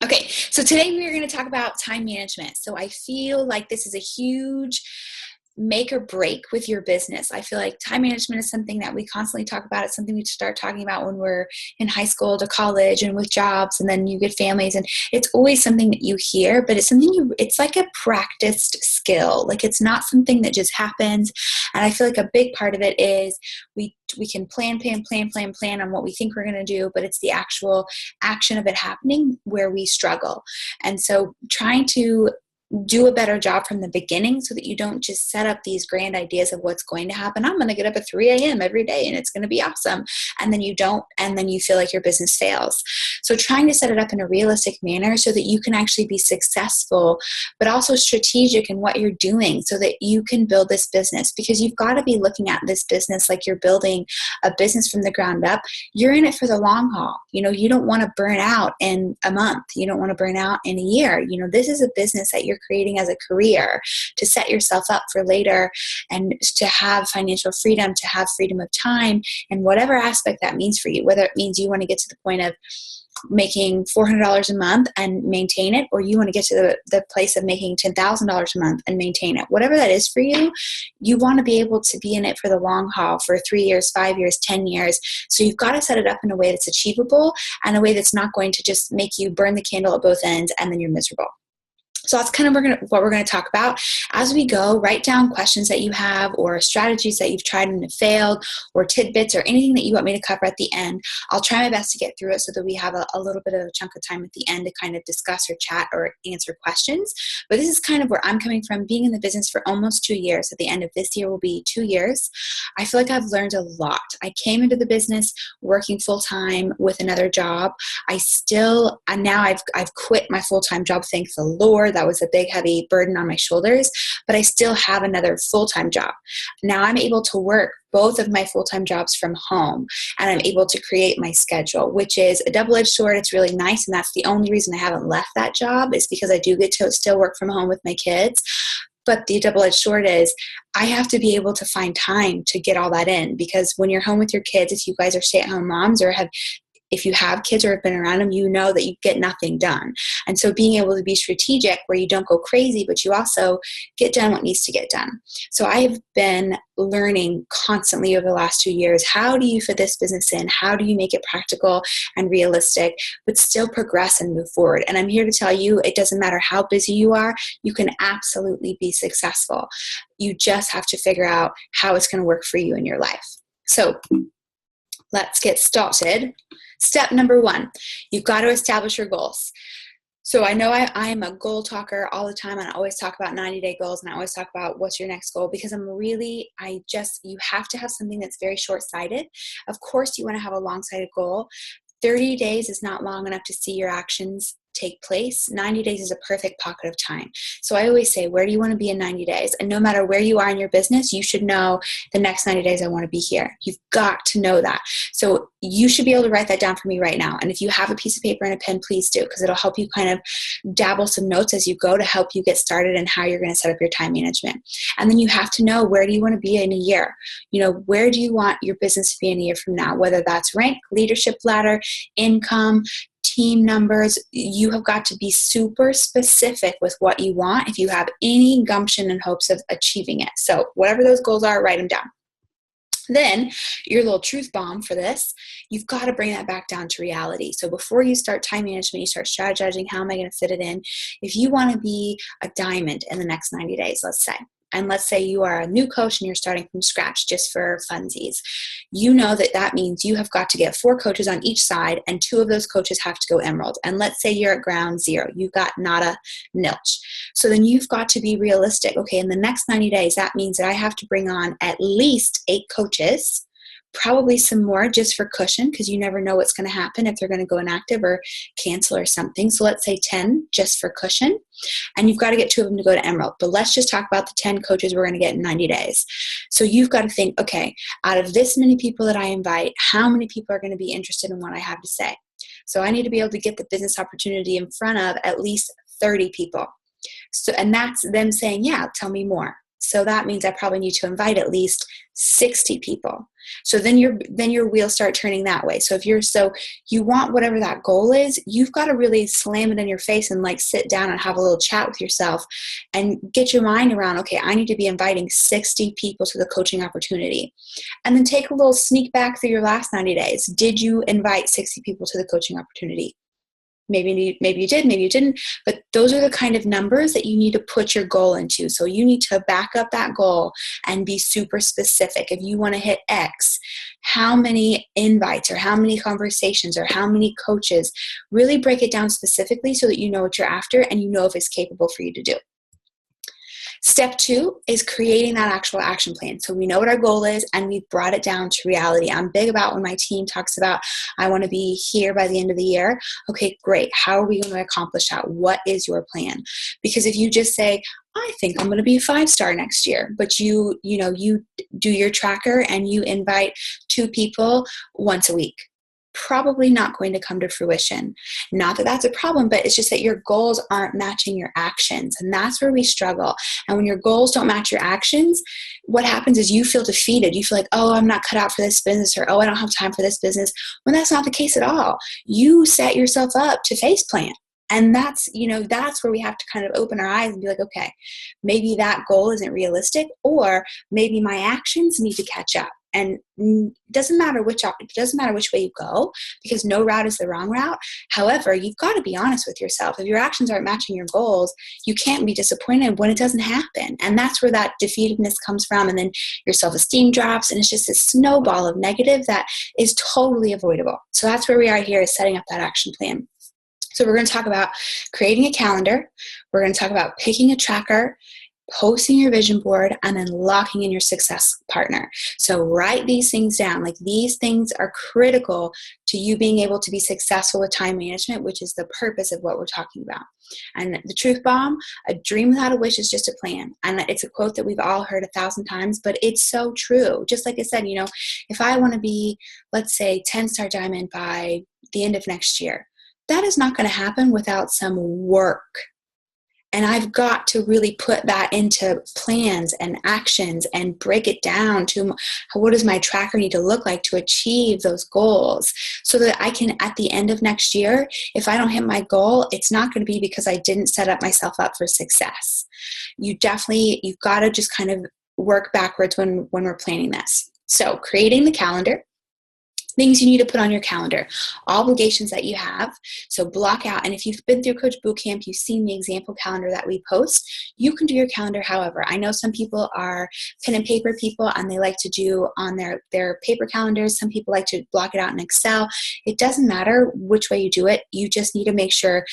Okay, so today we are going to talk about time management. So I feel like this is a huge make or break with your business. I feel like time management is something that we constantly talk about. It's something we start talking about when we're in high school to college and with jobs, and then you get families, and it's always something that you hear, but it's something it's like a practiced skill. Like it's not something that just happens. And I feel like a big part of it is we can plan on what we think we're going to do, but it's the actual action of it happening where we struggle. And so trying to do a better job from the beginning so that you don't just set up these grand ideas of what's going to happen. I'm going to get up at 3 a.m. every day and it's going to be awesome. And then you don't, and then you feel like your business fails. So trying to set it up in a realistic manner so that you can actually be successful, but also strategic in what you're doing so that you can build this business, because you've got to be looking at this business like you're building a business from the ground up. You're in it for the long haul. You don't want to burn out in a month. You don't want to burn out in a year. This is a business that you're creating as a career to set yourself up for later and to have financial freedom, to have freedom of time, and whatever aspect that means for you, whether it means you want to get to the point of making $400 a month and maintain it, or you want to get to the place of making $10,000 a month and maintain it. Whatever that is for you, you want to be able to be in it for the long haul, for 3 years, 5 years, 10 years. So you've got to set it up in a way that's achievable and a way that's not going to just make you burn the candle at both ends and then you're miserable. So that's kind of what we're going to talk about. As we go, write down questions that you have or strategies that you've tried and have failed, or tidbits or anything that you want me to cover at the end. I'll try my best to get through it so that we have a little bit of a chunk of time at the end to kind of discuss or chat or answer questions. But this is kind of where I'm coming from, being in the business for almost 2 years. At the end of this year will be 2 years. I feel like I've learned a lot. I came into the business working full-time with another job. Now I've quit my full-time job, thank the Lord. That was a big, heavy burden on my shoulders, but I still have another full-time job. Now I'm able to work both of my full-time jobs from home, and I'm able to create my schedule, which is a double-edged sword. It's really nice, and that's the only reason I haven't left that job, is because I do get to still work from home with my kids. But the double-edged sword is I have to be able to find time to get all that in, because when you're home with your kids, if you guys are stay-at-home moms or if you have kids or have been around them, you know that you get nothing done. And so being able to be strategic where you don't go crazy, but you also get done what needs to get done. So I've been learning constantly over the last 2 years, how do you fit this business in? How do you make it practical and realistic, but still progress and move forward? And I'm here to tell you, it doesn't matter how busy you are, you can absolutely be successful. You just have to figure out how it's going to work for you in your life. So let's get started. Step number 1, you've got to establish your goals. So I know I am a goal talker all the time, and I always talk about 90-day goals, and I always talk about what's your next goal, because you have to have something that's very short-sighted. Of course, you want to have a long-sighted goal. 30 days is not long enough to see your actions take place. 90 days is a perfect pocket of time. So I always say, where do you want to be in 90 days? And no matter where you are in your business, you should know the next 90 days I want to be here. You've got to know that. So you should be able to write that down for me right now. And if you have a piece of paper and a pen, please do, because it'll help you kind of dabble some notes as you go to help you get started and how you're going to set up your time management. And then you have to know, where do you want to be in a year? Where do you want your business to be in a year from now? Whether that's rank, leadership ladder, income, team numbers, you have got to be super specific with what you want if you have any gumption and hopes of achieving it. So whatever those goals are, write them down. Then your little truth bomb for this, you've got to bring that back down to reality. So before you start time management, you start strategizing, how am I going to fit it in? If you want to be a diamond in the next 90 days, let's say, and let's say you are a new coach and you're starting from scratch just for funsies, you know that means you have got to get 4 coaches on each side, and 2 of those coaches have to go emerald. And let's say you're at ground zero. You've got nada, nilch. So then you've got to be realistic. Okay, in the next 90 days, that means that I have to bring on at least 8 coaches, probably some more just for cushion, because you never know what's going to happen if they're going to go inactive or cancel or something. So let's say 10 just for cushion. And you've got to get 2 of them to go to emerald. But let's just talk about the 10 coaches we're going to get in 90 days. So you've got to think, okay, out of this many people that I invite, how many people are going to be interested in what I have to say? So I need to be able to get the business opportunity in front of at least 30 people. So, and that's them saying, yeah, tell me more. So that means I probably need to invite at least 60 people. So then your wheels start turning that way. So you want whatever that goal is, you've got to really slam it in your face and like sit down and have a little chat with yourself and get your mind around, okay, I need to be inviting 60 people to the coaching opportunity. And then take a little sneak back through your last 90 days. Did you invite 60 people to the coaching opportunity? Maybe you did, maybe you didn't, but those are the kind of numbers that you need to put your goal into. So you need to back up that goal and be super specific. If you want to hit X, how many invites or how many conversations or how many coaches, really break it down specifically so that you know what you're after and you know if it's capable for you to do. Step 2 is creating that actual action plan. So we know what our goal is and we've brought it down to reality. I'm big about when my team talks about, I want to be here by the end of the year. Okay, great. How are we going to accomplish that? What is your plan? Because if you just say, I think I'm going to be a 5-star next year, but you do your tracker and you invite 2 people once a week, probably not going to come to fruition. Not that that's a problem, but it's just that your goals aren't matching your actions. And that's where we struggle. And when your goals don't match your actions, what happens is you feel defeated. You feel like, oh, I'm not cut out for this business, or, oh, I don't have time for this business. When that's not the case at all. You set yourself up to face plant. And that's where we have to kind of open our eyes and be like, okay, maybe that goal isn't realistic, or maybe my actions need to catch up. And it doesn't matter which way you go, because no route is the wrong route. However, you've got to be honest with yourself. If your actions aren't matching your goals, you can't be disappointed when it doesn't happen. And that's where that defeatedness comes from. And then your self-esteem drops, and it's just this snowball of negative that is totally avoidable. So that's where we are here, is setting up that action plan. So we're going to talk about creating a calendar. We're going to talk about picking a tracker, posting your vision board, and then locking in your success partner. So write these things down. Like, these things are critical to you being able to be successful with time management, which is the purpose of what we're talking about. And the truth bomb, a dream without a wish is just a plan. And it's a quote that we've all heard 1,000 times, but it's so true. Just like I said, if I want to be, let's say, 10-star diamond by the end of next year, that is not going to happen without some work. And I've got to really put that into plans and actions and break it down to what does my tracker need to look like to achieve those goals, so that I can, at the end of next year, if I don't hit my goal, it's not going to be because I didn't set up myself up for success. You've got to just kind of work backwards when we're planning this. So creating the calendar. Things you need to put on your calendar, obligations that you have. So block out, and if you've been through Coach Bootcamp, you've seen the example calendar that we post. You can do your calendar however. I know some people are pen and paper people, and they like to do on their paper calendars. Some people like to block it out in Excel. It doesn't matter which way you do it. You just need to make sure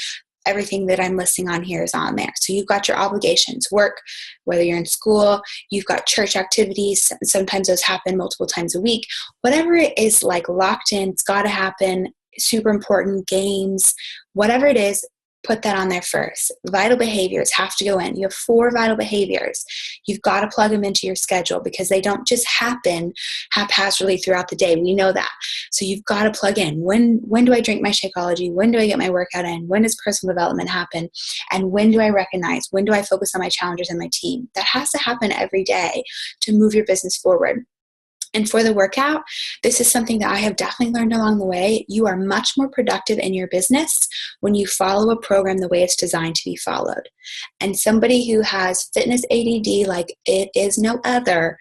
everything that I'm listing on here is on there. So you've got your obligations, work, whether you're in school, you've got church activities. Sometimes those happen multiple times a week. Whatever it is, like, locked in, it's got to happen, super important, games, whatever it is, put that on there first. Vital behaviors have to go in. You have 4 vital behaviors. You've got to plug them into your schedule, because they don't just happen haphazardly throughout the day. We know that. So you've got to plug in. When do I drink my Shakeology? When do I get my workout in? When does personal development happen? And when do I recognize? When do I focus on my challengers and my team? That has to happen every day to move your business forward. And for the workout, this is something that I have definitely learned along the way. You are much more productive in your business when you follow a program the way it's designed to be followed. And somebody who has fitness ADD like it is no other,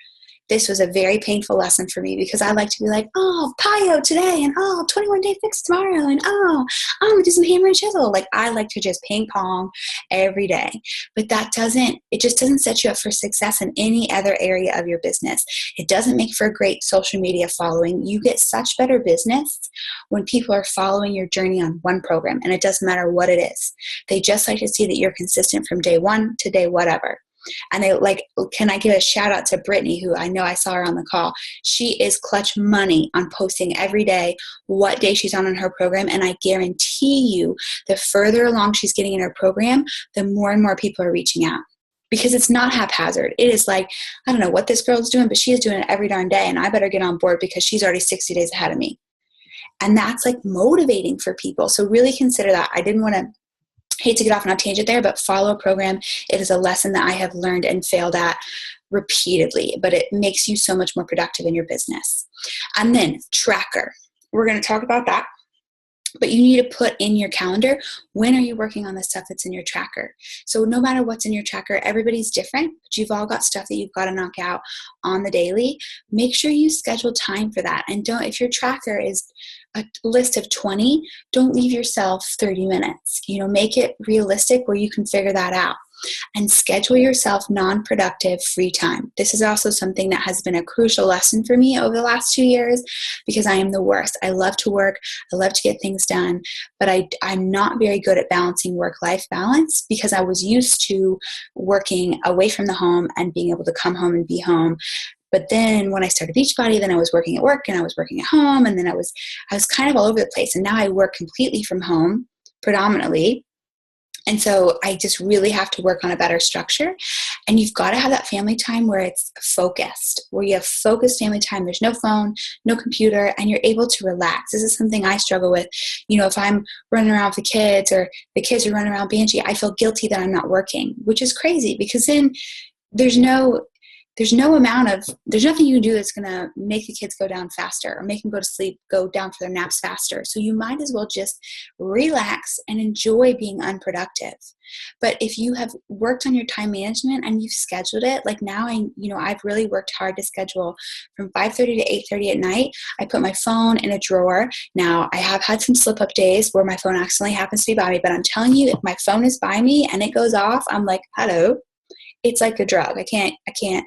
this was a very painful lesson for me, because I like to be like, oh, PIO today, and 21-day fix tomorrow, and we do some hammer and chisel. Like, I like to just ping pong every day. But it just doesn't set you up for success in any other area of your business. It doesn't make for a great social media following. You get such better business when people are following your journey on one program, and it doesn't matter what it is. They just like to see that you're consistent from day one to day whatever. And they like, can I give a shout out to Brittany, who I know I saw her on the call. She is clutch money on posting every day what day she's on in her program. And I guarantee you, the further along she's getting in her program, the more and more people are reaching out. Because it's not haphazard. It is like, I don't know what this girl's doing, but she is doing it every darn day. And I better get on board, because she's already 60 days ahead of me. And that's like motivating for people. So really consider that. I didn't want to hate to get off on a tangent there, but follow a program. It is a lesson that I have learned and failed at repeatedly, but it makes you so much more productive in your business. And then tracker. We're going to talk about that. But you need to put in your calendar, when are you working on the stuff that's in your tracker? So no matter what's in your tracker, everybody's different, but you've all got stuff that you've got to knock out on the daily. Make sure you schedule time for that. And if your tracker is a list of 20, don't leave yourself 30 minutes. Make it realistic where you can figure that out. And schedule yourself non-productive free time. This is also something that has been a crucial lesson for me over the last 2 years, because I am the worst. I love to work. I love to get things done, but I'm not very good at balancing work-life balance, because I was used to working away from the home and being able to come home and be home. But then when I started Beachbody, then I was working at work and I was working at home, and then I was kind of all over the place. And now I work completely from home, predominantly. And so I just really have to work on a better structure. And you've got to have that family time where it's focused, where you have focused family time. There's no phone, no computer, and you're able to relax. This is something I struggle with. If I'm running around with the kids, or the kids are running around Banshee, I feel guilty that I'm not working, which is crazy, because then there's nothing you can do that's going to make the kids go down faster or make them go down for their naps faster. So you might as well just relax and enjoy being unproductive. But if you have worked on your time management and you've scheduled it, like now I've really worked hard to schedule from 5:30 to 8:30 at night. I put my phone in a drawer. Now I have had some slip up days where my phone accidentally happens to be by me, but I'm telling you, if my phone is by me and it goes off, I'm like, hello. It's like a drug. I can't,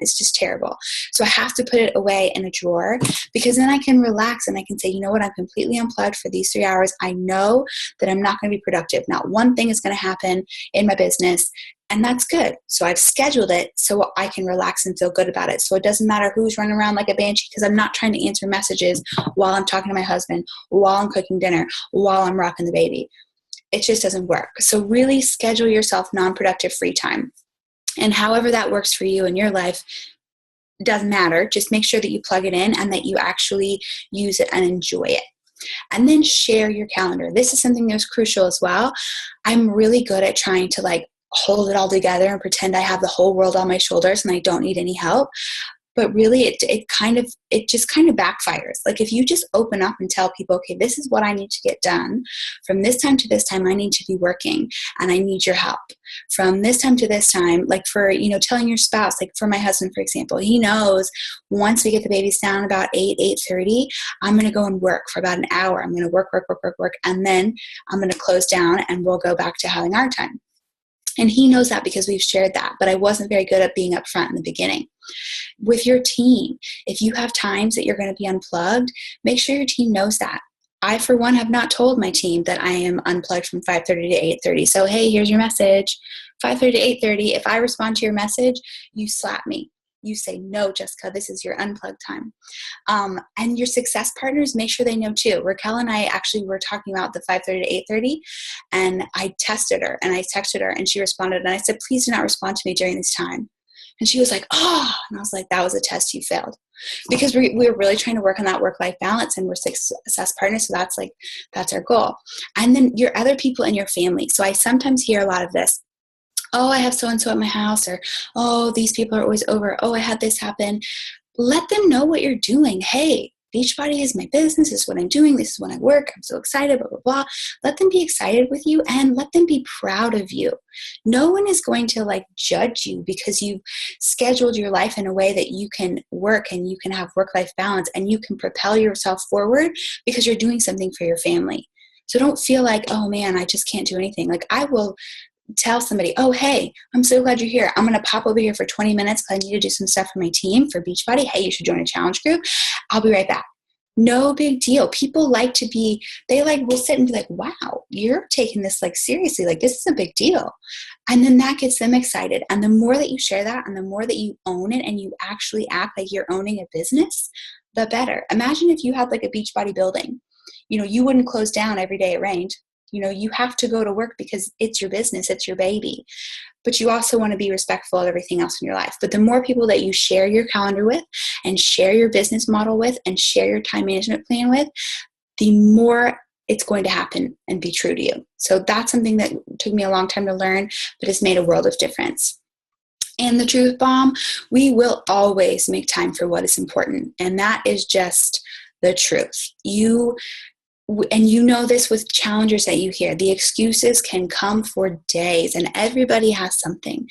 it's just terrible. So I have to put it away in a drawer, because then I can relax and I can say, you know what, I'm completely unplugged for these 3 hours. I know that I'm not going to be productive. Not one thing is going to happen in my business, and that's good. So I've scheduled it so I can relax and feel good about it. So it doesn't matter who's running around like a banshee, because I'm not trying to answer messages while I'm talking to my husband, while I'm cooking dinner, while I'm rocking the baby. It just doesn't work. So really schedule yourself non-productive free time. And however that works for you in your life, doesn't matter. Just make sure that you plug it in and that you actually use it and enjoy it. And then share your calendar. This is something that's crucial as well. I'm really good at trying to hold it all together and pretend I have the whole world on my shoulders and I don't need any help. But really, it just kind of backfires. Like if you just open up and tell people, okay, this is what I need to get done. From this time to this time, I need to be working and I need your help. From this time to this time, like for, telling your spouse, like for my husband, for example, he knows once we get the babies down about 8:30, I'm going to go and work for about an hour. I'm going to work. And then I'm going to close down and we'll go back to having our time. And he knows that because we've shared that, but I wasn't very good at being upfront in the beginning. With your team, if you have times that you're going to be unplugged, make sure your team knows that. I, for one, have not told my team that I am unplugged from 5:30 to 8:30. So, hey, here's your message. 5:30 to 8:30. If I respond to your message, you slap me. You say, no, Jessica, this is your unplugged time. And your success partners, make sure they know too. Raquel and I actually were talking about the 5:30 to 8:30, and I tested her and I texted her and she responded. And I said, please do not respond to me during this time. And she was like, oh, and I was like, that was a test you failed. Because we're really trying to work on that work-life balance, and we're success partners. So that's our goal. And then your other people in your family. So I sometimes hear a lot of this. Oh, I have so-and-so at my house, or, oh, these people are always over. Oh, I had this happen. Let them know what you're doing. Hey, Beachbody is my business. This is what I'm doing. This is when I work. I'm so excited, blah, blah, blah. Let them be excited with you and let them be proud of you. No one is going to judge you because you've scheduled your life in a way that you can work and you can have work-life balance and you can propel yourself forward because you're doing something for your family. So don't feel like, oh man, I just can't do anything. I will tell somebody, oh, hey, I'm so glad you're here. I'm going to pop over here for 20 minutes because I need to do some stuff for my team for Beachbody. Hey, you should join a challenge group. I'll be right back. No big deal. People will sit and be like, wow, you're taking this seriously. This is a big deal. And then that gets them excited. And the more that you share that and the more that you own it and you actually act like you're owning a business, the better. Imagine if you had a Beachbody building. You wouldn't close down every day it rained. You have to go to work because it's your business, it's your baby. But you also want to be respectful of everything else in your life. But the more people that you share your calendar with and share your business model with and share your time management plan with, the more it's going to happen and be true to you. So that's something that took me a long time to learn, but has made a world of difference. And the truth bomb, we will always make time for what is important. And that is just the truth. And you know this with challengers that you hear, the excuses can come for days, and everybody has something.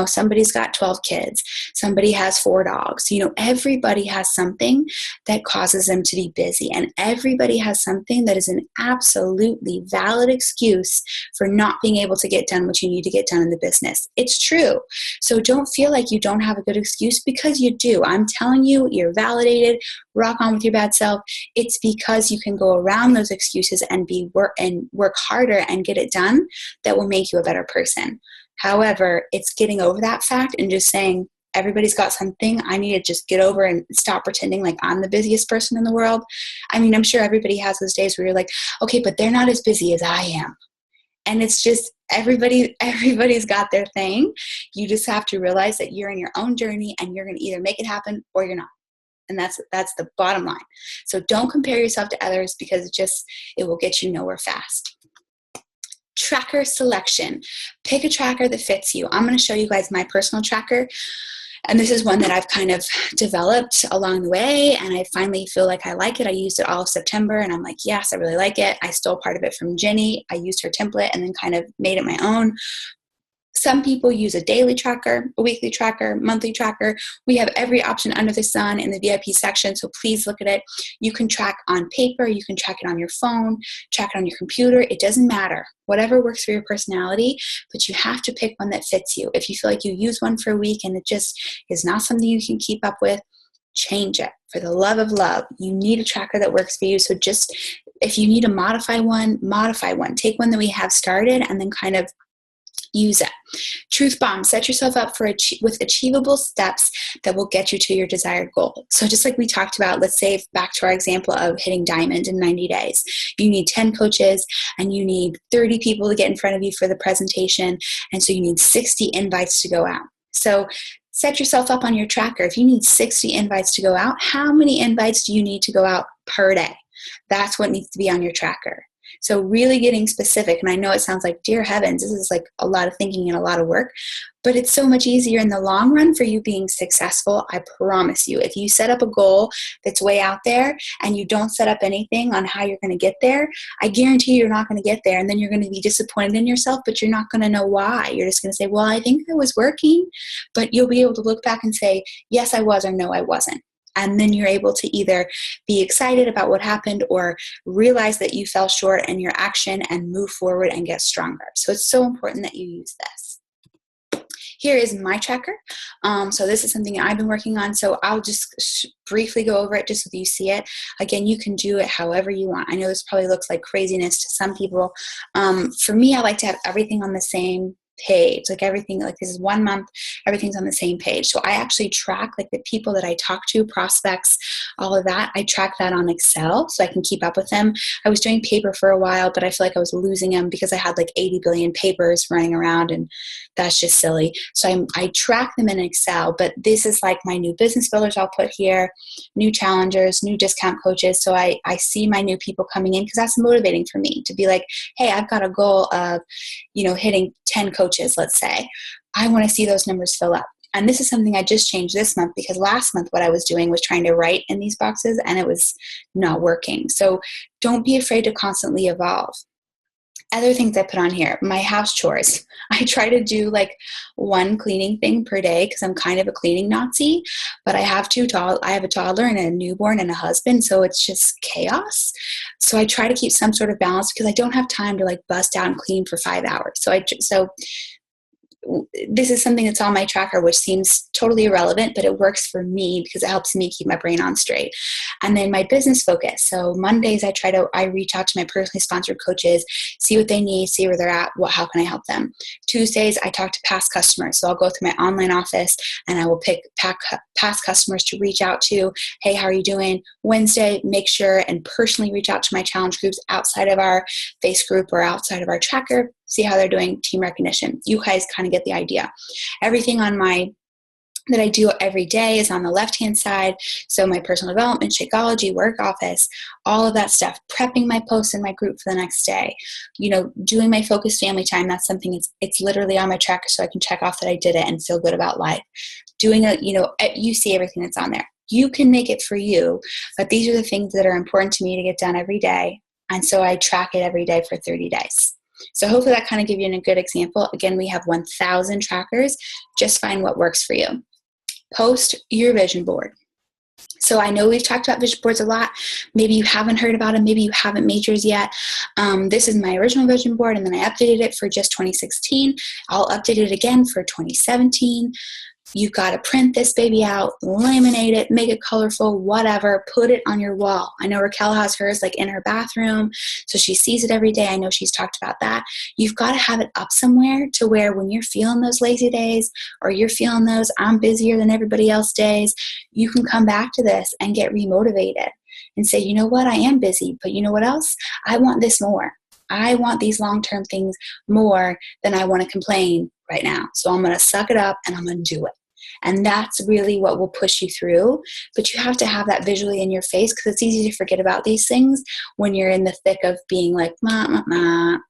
Somebody's got 12 kids, somebody has 4 dogs. Everybody has something that causes them to be busy, and everybody has something that is an absolutely valid excuse for not being able to get done what you need to get done in the business. It's true. So don't feel like you don't have a good excuse, because you do. I'm telling you, you're validated. Rock on with your bad self. It's because you can go around those excuses and work harder and get it done that will make you a better person. However, it's getting over that fact and just saying, everybody's got something. I need to just get over and stop pretending like I'm the busiest person in the world. I'm sure everybody has those days where you're like, okay, but they're not as busy as I am. And it's just everybody's got their thing. You just have to realize that you're in your own journey, and you're going to either make it happen or you're not. And that's the bottom line. So don't compare yourself to others, because it will get you nowhere fast. Tracker selection. Pick a tracker that fits you. I'm going to show you guys my personal tracker. And this is one that I've kind of developed along the way, and I finally feel like I like it. I used it all of September, and I'm like, yes, I really like it. I stole part of it from Jenny. I used her template and then kind of made it my own. Some people use a daily tracker, a weekly tracker, monthly tracker. We have every option under the sun in the VIP section, so please look at it. You can track on paper, you can track it on your phone, track it on your computer. It doesn't matter. Whatever works for your personality, but you have to pick one that fits you. If you feel like you use one for a week and it just is not something you can keep up with, change it. For the love of love, you need a tracker that works for you. So just, if you need to modify one. Take one that we have started and then kind of use it. Truth bomb, set yourself up with achievable steps that will get you to your desired goal. So just like we talked about, let's say back to our example of hitting diamond in 90 days. You need 10 coaches and you need 30 people to get in front of you for the presentation. And so you need 60 invites to go out. So set yourself up on your tracker. If you need 60 invites to go out, how many invites do you need to go out per day? That's what needs to be on your tracker. So really getting specific, and I know it sounds like, dear heavens, this is like a lot of thinking and a lot of work, but it's so much easier in the long run for you being successful. I promise you, if you set up a goal that's way out there and you don't set up anything on how you're going to get there, I guarantee you're not going to get there, and then you're going to be disappointed in yourself, but you're not going to know why. You're just going to say, well, I think I was working, but you'll be able to look back and say, yes, I was, or no, I wasn't. And then you're able to either be excited about what happened or realize that you fell short in your action and move forward and get stronger. So it's so important that you use this. Here is my tracker. So this is something I've been working on. So I'll just briefly go over it just so that you see it. Again, you can do it however you want. I know this probably looks like craziness to some people. For me, I like to have everything on the same page, like everything, like this is 1 month, everything's on the same page. So I actually track like the people that I talk to, prospects, all of that. I track that on Excel so I can keep up with them. I was doing paper for a while, but I feel like I was losing them because I had like 80 billion papers running around, and that's just silly. So I track them in Excel, but this is like my new business builders I'll put here, new challengers, new discount coaches. So I see my new people coming in, because that's motivating for me to be like, hey, I've got a goal of, hitting 10 coaches, let's say. I want to see those numbers fill up. And this is something I just changed this month, because last month what I was doing was trying to write in these boxes and it was not working. So don't be afraid to constantly evolve. Other things I put on here, my house chores. I try to do like one cleaning thing per day because I'm kind of a cleaning Nazi, but I have I have a toddler and a newborn and a husband, so it's just chaos. So I try to keep some sort of balance because I don't have time to like bust out and clean for 5 hours. So this is something that's on my tracker, which seems totally irrelevant, but it works for me because it helps me keep my brain on straight. And then my business focus. So Mondays, I reach out to my personally sponsored coaches, see what they need, see where they're at, how can I help them? Tuesdays, I talk to past customers. So I'll go through my online office and I will pick past customers to reach out to. Hey, how are you doing? Wednesday, make sure and personally reach out to my challenge groups outside of our face group or outside of our tracker. See how they're doing, team recognition. You guys kind of get the idea. Everything on my that I do every day is on the left-hand side. So my personal development, Shakeology, work office, all of that stuff, prepping my posts in my group for the next day, doing my focused family time. That's something it's literally on my tracker so I can check off that I did it and feel good about life. Doing you see everything that's on there. You can make it for you, but these are the things that are important to me to get done every day. And so I track it every day for 30 days. So hopefully that kind of gives you a good example. Again, we have 1,000 trackers. Just find what works for you. Post your vision board. So I know we've talked about vision boards a lot. Maybe you haven't heard about them. Maybe you haven't made yours yet. This is my original vision board, and then I updated it for just 2016. I'll update it again for 2017. You've got to print this baby out, laminate it, make it colorful, whatever, put it on your wall. I know Raquel has hers in her bathroom, so she sees it every day. I know she's talked about that. You've got to have it up somewhere to where when you're feeling those lazy days or you're feeling those I'm busier than everybody else days, you can come back to this and get remotivated and say, you know what, I am busy, but you know what else? I want this more. I want these long-term things more than I want to complain right now. So I'm going to suck it up and I'm going to do it. And that's really what will push you through. But you have to have that visually in your face because it's easy to forget about these things when you're in the thick of being like,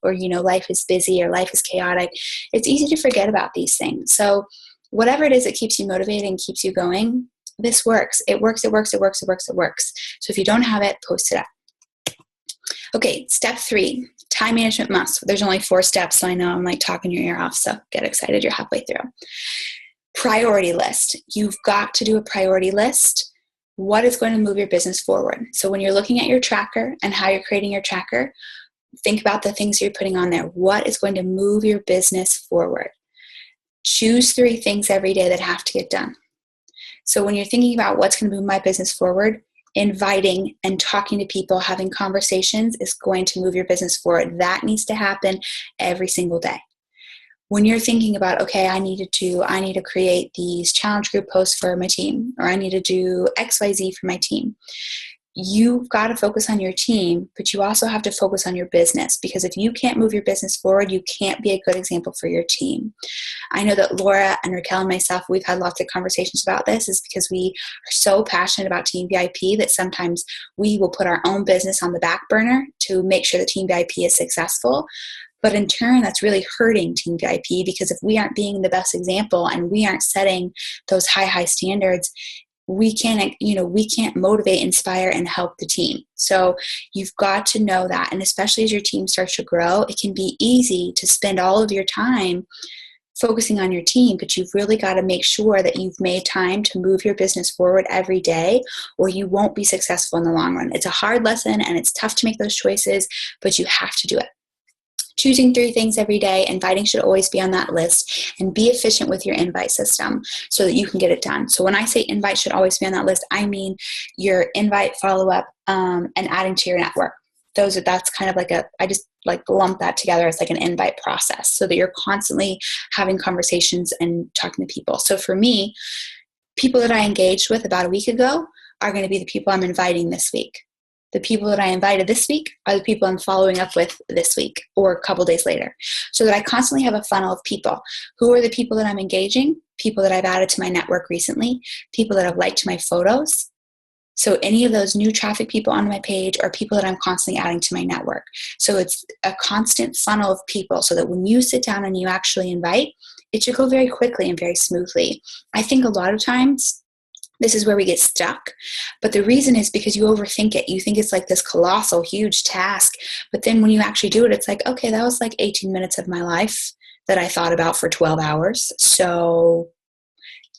or, life is busy or life is chaotic. It's easy to forget about these things. So whatever it is that keeps you motivated and keeps you going, this works. It works. So if you don't have it, post it up. Okay, step 3, time management must. There's only 4 steps, so I know I'm talking your ear off, so get excited. You're halfway through. Priority list. You've got to do a priority list. What is going to move your business forward? So when you're looking at your tracker and how you're creating your tracker, think about the things you're putting on there. What is going to move your business forward? Choose 3 things every day that have to get done. So when you're thinking about what's going to move my business forward, inviting and talking to people, having conversations is going to move your business forward. That needs to happen every single day. When you're thinking about, okay, I need to create these challenge group posts for my team, or I need to do XYZ for my team. You've got to focus on your team, but you also have to focus on your business, because if you can't move your business forward, you can't be a good example for your team. I know that Laura and Raquel and myself, we've had lots of conversations about this, is because we are so passionate about Team VIP that sometimes we will put our own business on the back burner to make sure that Team VIP is successful. But in turn, that's really hurting Team VIP, because if we aren't being the best example and we aren't setting those high standards, we can't motivate, inspire, and help the team. So you've got to know that. And especially as your team starts to grow, it can be easy to spend all of your time focusing on your team, but you've really got to make sure that you've made time to move your business forward every day, or you won't be successful in the long run. It's a hard lesson and it's tough to make those choices, but you have to do it. Choosing 3 things every day, inviting should always be on that list, and be efficient with your invite system so that you can get it done. So when I say invite should always be on that list, I mean your invite, follow-up, and adding to your network. That's kind of I just lump that together as an invite process, so that you're constantly having conversations and talking to people. So for me, people that I engaged with about a week ago are going to be the people I'm inviting this week. The people that I invited this week are the people I'm following up with this week or a couple days later, so that I constantly have a funnel of people. Who are the people that I'm engaging? People that I've added to my network recently, people that have liked my photos. So any of those new traffic people on my page are people that I'm constantly adding to my network. So it's a constant funnel of people, so that when you sit down and you actually invite, it should go very quickly and very smoothly. I think a lot of times this is where we get stuck. But the reason is because you overthink it. You think it's this colossal, huge task. But then when you actually do it, it's okay, that was 18 minutes of my life that I thought about for 12 hours. So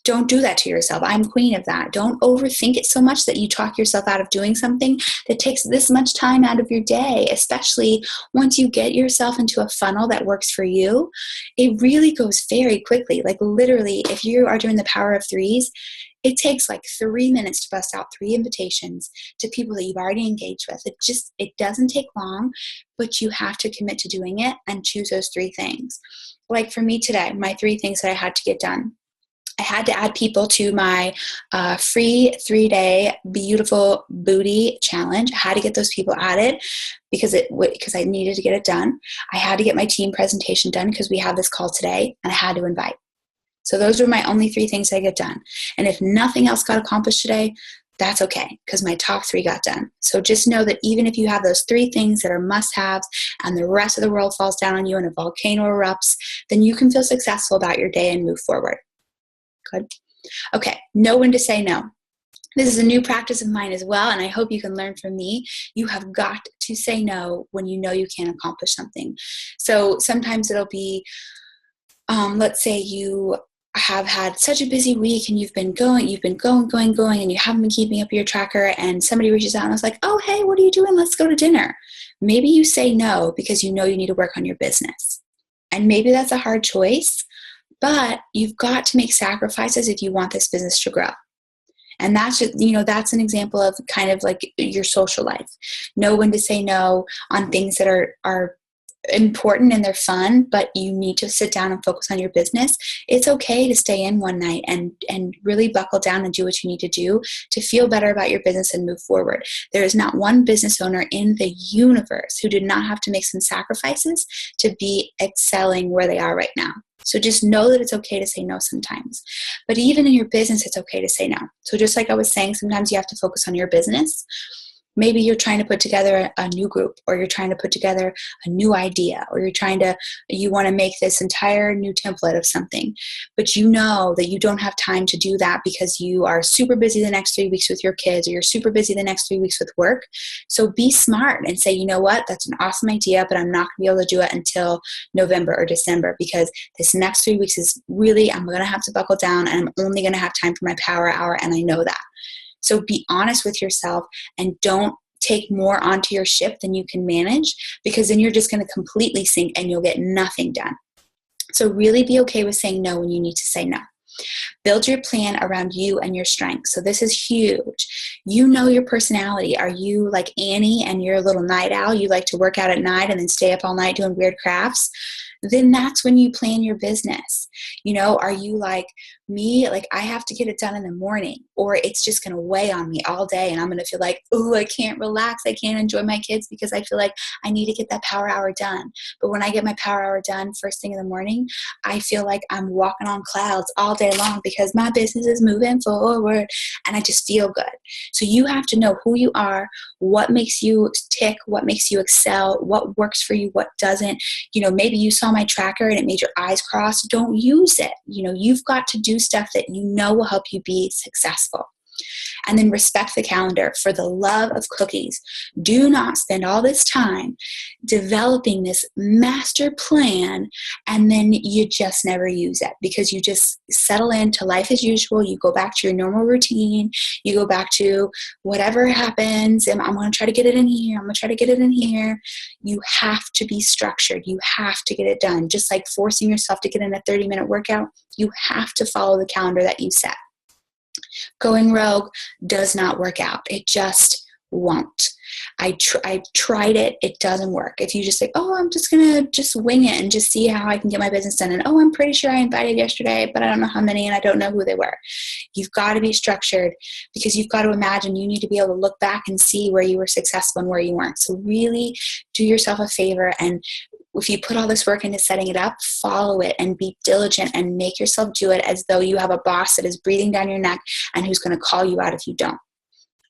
don't do that to yourself. I'm queen of that. Don't overthink it so much that you talk yourself out of doing something that takes this much time out of your day, especially once you get yourself into a funnel that works for you. It really goes very quickly. Literally, if you are doing the power of 3s, it takes 3 minutes to bust out 3 invitations to people that you've already engaged with. It doesn't take long, but you have to commit to doing it and choose those 3 things. For me today, my 3 things that I had to get done. I had to add people to my free 3-day beautiful booty challenge. I had to get those people added because I needed to get it done. I had to get my team presentation done because we have this call today, and I had to invite. So those were my only 3 things I get done. And if nothing else got accomplished today, that's okay, because my top 3 got done. So just know that even if you have those 3 things that are must-haves and the rest of the world falls down on you and a volcano erupts, then you can feel successful about your day and move forward. Good. Okay, know when to say no. This is a new practice of mine as well, and I hope you can learn from me. You have got to say no when you know you can't accomplish something. So sometimes it'll be, let's say you have had such a busy week and you've been going, and you haven't been keeping up your tracker, and somebody reaches out and is like, oh, hey, what are you doing? Let's go to dinner. Maybe you say no because you know you need to work on your business. And maybe that's a hard choice, but you've got to make sacrifices if you want this business to grow. And that's just, that's an example of kind of like your social life. Know when to say no on things that are important and they're fun, but you need to sit down and focus on your business. It's okay to stay in one night and really buckle down and do what you need to do to feel better about your business and move forward. There is not one business owner in the universe who did not have to make some sacrifices to be excelling where they are right now. So just know that it's okay to say no sometimes. But even in your business, it's okay to say no. So just like I was saying, sometimes you have to focus on your business. Maybe you're trying to put together a new group, or you're trying to put together a new idea, or you want to make this entire new template of something, but you know that you don't have time to do that because you are super busy the next 3 weeks with your kids, or you're super busy the next 3 weeks with work. So be smart and say, you know what, that's an awesome idea, but I'm not going to be able to do it until November or December, because this next 3 weeks is really, I'm going to have to buckle down, and I'm only going to have time for my power hour, and I know that. So be honest with yourself and don't take more onto your ship than you can manage, because then you're just going to completely sink and you'll get nothing done. So really be okay with saying no when you need to say no. Build your plan around you and your strengths. So this is huge. You know your personality. Are you like Annie and you're a little night owl? You like to work out at night and then stay up all night doing weird crafts? Then that's when you plan your business. Are you like me? Like, I have to get it done in the morning, or it's just going to weigh on me all day, and I'm going to feel like, oh, I can't relax. I can't enjoy my kids because I feel like I need to get that power hour done. But when I get my power hour done first thing in the morning, I feel like I'm walking on clouds all day long because my business is moving forward and I just feel good. So you have to know who you are, what makes you tick, what makes you excel, what works for you, what doesn't. Maybe you saw my tracker and it made your eyes cross. Don't use it. You've got to do stuff that will help you be successful. And then respect the calendar. For the love of cookies, do not spend all this time developing this master plan and then you just never use it, because you just settle into life as usual. You go back to your normal routine. You go back to whatever happens. And I'm going to try to get it in here. I'm going to try to get it in here. You have to be structured. You have to get it done. Just like forcing yourself to get in a 30-minute workout, you have to follow the calendar that you set. Going rogue does not work out. It just won't. I tried it. It doesn't work. If you just say, oh, I'm just going to just wing it and just see how I can get my business done. And, oh, I'm pretty sure I invited yesterday, but I don't know how many and I don't know who they were. You've got to be structured, because you've got to imagine you need to be able to look back and see where you were successful and where you weren't. So really do yourself a favor, and if you put all this work into setting it up, follow it and be diligent and make yourself do it as though you have a boss that is breathing down your neck and who's going to call you out if you don't.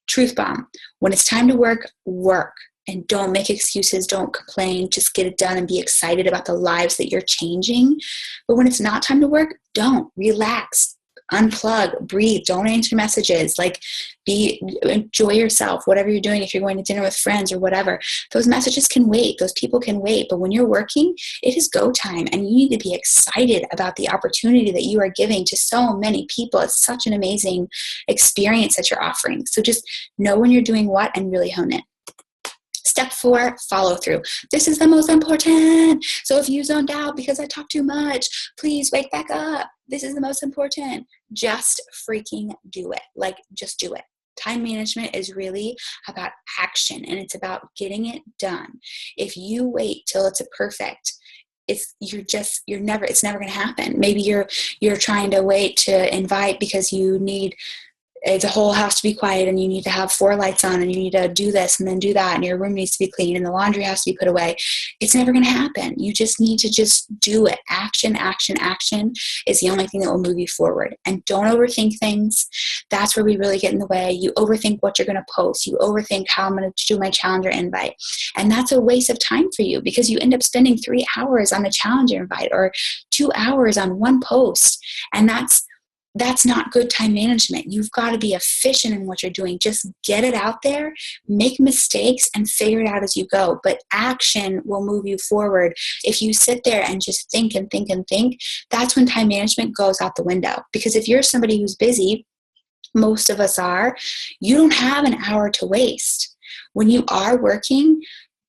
Truth bomb. When it's time to work, work. And don't make excuses. Don't complain. Just get it done and be excited about the lives that you're changing. But when it's not time to work, don't. Relax. Unplug, breathe, don't answer messages, enjoy yourself, whatever you're doing. If you're going to dinner with friends or whatever, those messages can wait, those people can wait. But when you're working, it is go time, and you need to be excited about the opportunity that you are giving to so many people. It's such an amazing experience that you're offering. So just know when you're doing what and really hone it. Step 4, follow through. This is the most important. So if you zoned out because I talk too much, please wake back up. This is the most important. Just freaking do it. Just do it. Time management is really about action, and it's about getting it done. If you wait till it's perfect, it's never going to happen. Maybe you're trying to wait to invite because you need the whole house to be quiet, and you need to have 4 lights on, and you need to do this and then do that, and your room needs to be clean, and the laundry has to be put away. It's never going to happen. You just need to just do it. Action, action, action is the only thing that will move you forward. And don't overthink things. That's where we really get in the way. You overthink what you're going to post. You overthink how I'm going to do my challenger invite. And that's a waste of time for you, because you end up spending 3 hours on a challenger invite or 2 hours on one post. And that's not good time management. You've got to be efficient in what you're doing. Just get it out there, make mistakes, and figure it out as you go. But action will move you forward. If you sit there and just think and think and think, that's when time management goes out the window. Because if you're somebody who's busy, most of us are, you don't have an hour to waste. When you are working,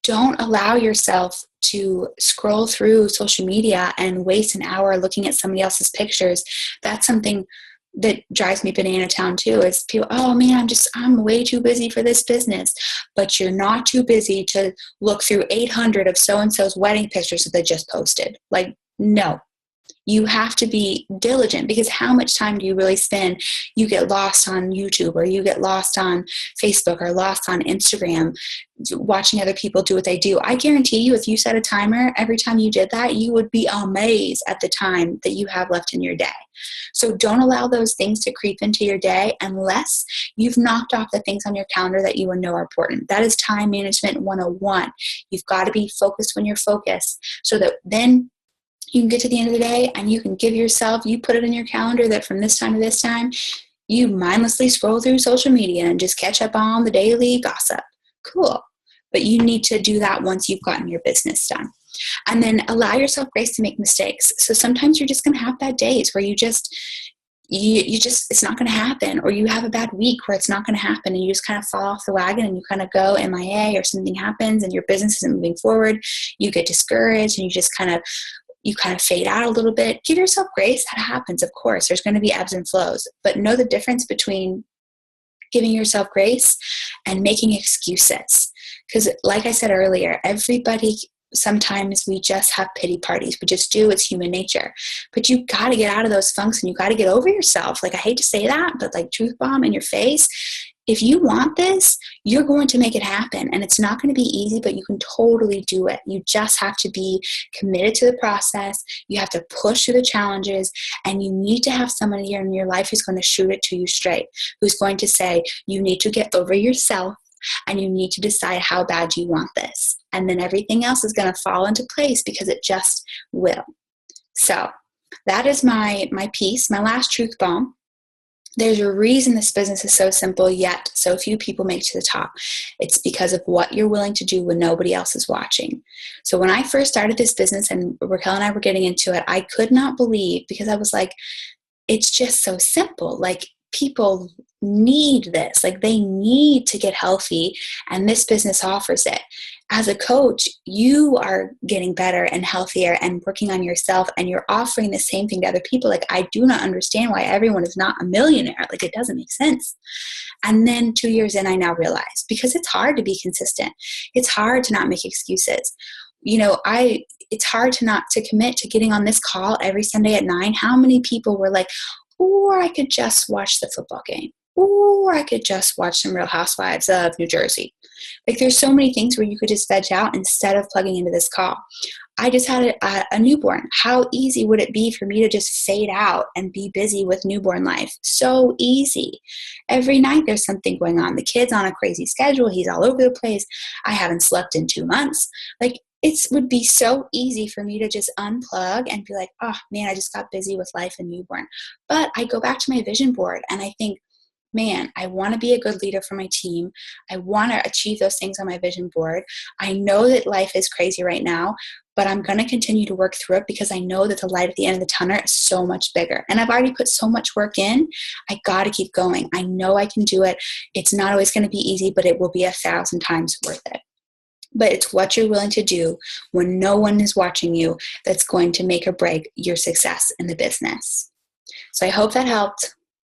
don't allow yourself to scroll through social media and waste an hour looking at somebody else's pictures. That's something that drives me banana town too, is people, oh man, I'm way too busy for this business. But you're not too busy to look through 800 of so-and-so's wedding pictures that they just posted. Like, no. You have to be diligent, because how much time do you really spend? You get lost on YouTube, or you get lost on Facebook, or lost on Instagram watching other people do what they do. I guarantee you, if you set a timer every time you did that, you would be amazed at the time that you have left in your day. So don't allow those things to creep into your day unless you've knocked off the things on your calendar that you know are important. That is time management 101. You've got to be focused when you're focused, so that then you can get to the end of the day and you can give yourself, you put it in your calendar that from this time to this time, you mindlessly scroll through social media and just catch up on the daily gossip. Cool. But you need to do that once you've gotten your business done. And then allow yourself grace to make mistakes. So sometimes you're just going to have bad days where you just, it's not going to happen, or you have a bad week where it's not going to happen, and you just kind of fall off the wagon and you kind of go MIA, or something happens and your business isn't moving forward. You get discouraged and you kind of fade out a little bit. Give yourself grace. That happens, of course. There's going to be ebbs and flows. But know the difference between giving yourself grace and making excuses. Because like I said earlier, everybody, sometimes we just have pity parties. We just do. It's human nature. But you got to get out of those funks, and you got to get over yourself. Like, I hate to say that, but like truth bomb in your face. If you want this, you're going to make it happen. And it's not going to be easy, but you can totally do it. You just have to be committed to the process. You have to push through the challenges, and you need to have somebody in your life who's going to shoot it to you straight, who's going to say, you need to get over yourself, and you need to decide how bad you want this. And then everything else is going to fall into place, because it just will. So that is my piece, my last truth bomb. There's a reason this business is so simple, yet so few people make it to the top. It's because of what you're willing to do when nobody else is watching. So when I first started this business and Raquel and I were getting into it, I could not believe, because I was like, it's just so simple. Like, people need this. Like, they need to get healthy, and this business offers it. As a coach, you are getting better and healthier and working on yourself, and you're offering the same thing to other people. Like, I do not understand why everyone is not a millionaire. Like, it doesn't make sense. And then 2 years in, I now realize, because it's hard to be consistent. It's hard to not make excuses. It's hard to commit to getting on this call every Sunday at 9. How many people were like, or I could just watch the football game, or I could just watch some Real Housewives of New Jersey. Like, there's so many things where you could just veg out instead of plugging into this call. I just had a newborn. How easy would it be for me to just fade out and be busy with newborn life? So easy. Every night there's something going on. The kid's on a crazy schedule. He's all over the place. I haven't slept in 2 months. Like, it would be so easy for me to just unplug and be like, oh man, I just got busy with life and newborn. But I go back to my vision board and I think, man, I want to be a good leader for my team. I want to achieve those things on my vision board. I know that life is crazy right now, but I'm going to continue to work through it, because I know that the light at the end of the tunnel is so much bigger. And I've already put so much work in. I got to keep going. I know I can do it. It's not always going to be easy, but it will be 1,000 times worth it. But it's what you're willing to do when no one is watching you that's going to make or break your success in the business. So I hope that helped.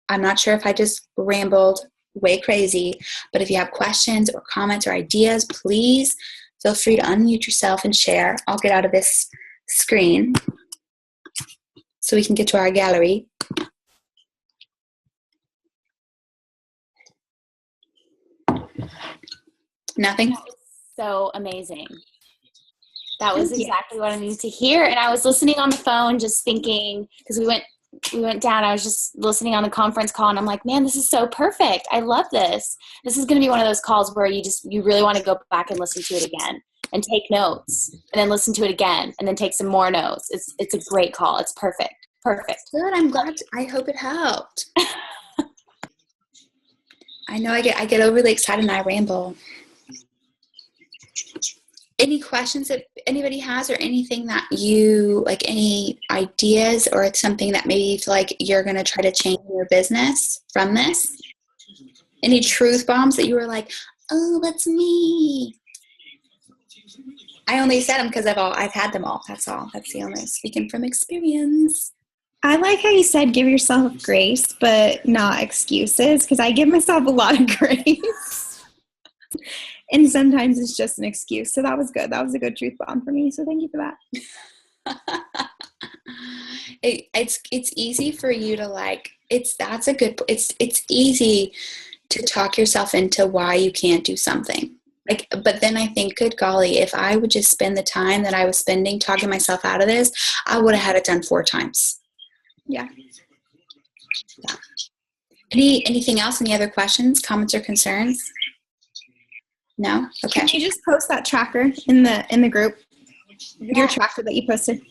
I'm not sure if I just rambled way crazy, but if you have questions or comments or ideas, please feel free to unmute yourself and share. I'll get out of this screen so we can get to our gallery. Nothing? That was so amazing. That was Thank you. exactly what I needed to hear. And I was listening on the phone, just thinking, because we went down, I was just listening on the conference call, and I'm like, man, this is so perfect. I love this. This is going to be one of those calls where you really want to go back and listen to it again and take notes, and then listen to it again, and then take some more notes. It's a great call. It's perfect. Perfect. Good. I'm glad. I hope it helped. I know I get overly excited and I ramble. Any questions that anybody has, or anything that you like, any ideas, or it's something that maybe you feel like you're going to try to change in your business from this? Any truth bombs that you were like, oh, that's me? I only said them because I've had them all. That's all. That's the only speaking from experience. I like how you said give yourself grace, but not excuses, because I give myself a lot of grace. And sometimes it's just an excuse. So that was good. That was a good truth bomb for me. So thank you for that. It's easy for you to like, it's easy to talk yourself into why you can't do something. Like, but then I think, good golly, if I would just spend the time that I was spending talking myself out of this, I would have had it done 4 times. Yeah. Anything else? Any other questions, comments, or concerns? No? Okay. Can you just post that tracker in the group? Yeah. Your tracker that you posted.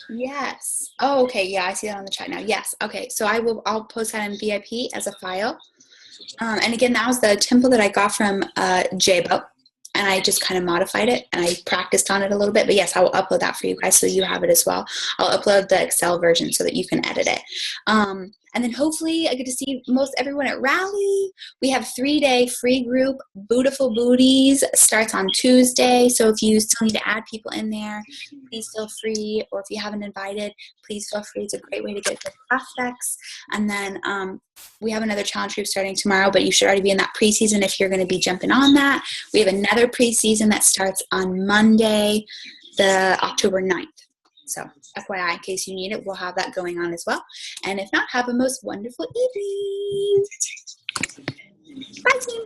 Yes. Oh, okay. Yeah, I see that on the chat now. Yes. Okay. So I'll post that in VIP as a file. And again, that was the template that I got from Jabo, and I just kind of modified it and I practiced on it a little bit. But yes, I will upload that for you guys so you have it as well. I'll upload the Excel version so that you can edit it. And then hopefully I get to see most everyone at Rally. We have 3-day free group, Bootiful Booties, starts on Tuesday. So if you still need to add people in there, please feel free. Or if you haven't invited, please feel free. It's a great way to get good prospects. And then we have another challenge group starting tomorrow, but you should already be in that preseason if you're going to be jumping on that. We have another preseason that starts on Monday, the October 9th. So FYI, in case you need it, we'll have that going on as well. And if not, have a most wonderful evening. Bye, team.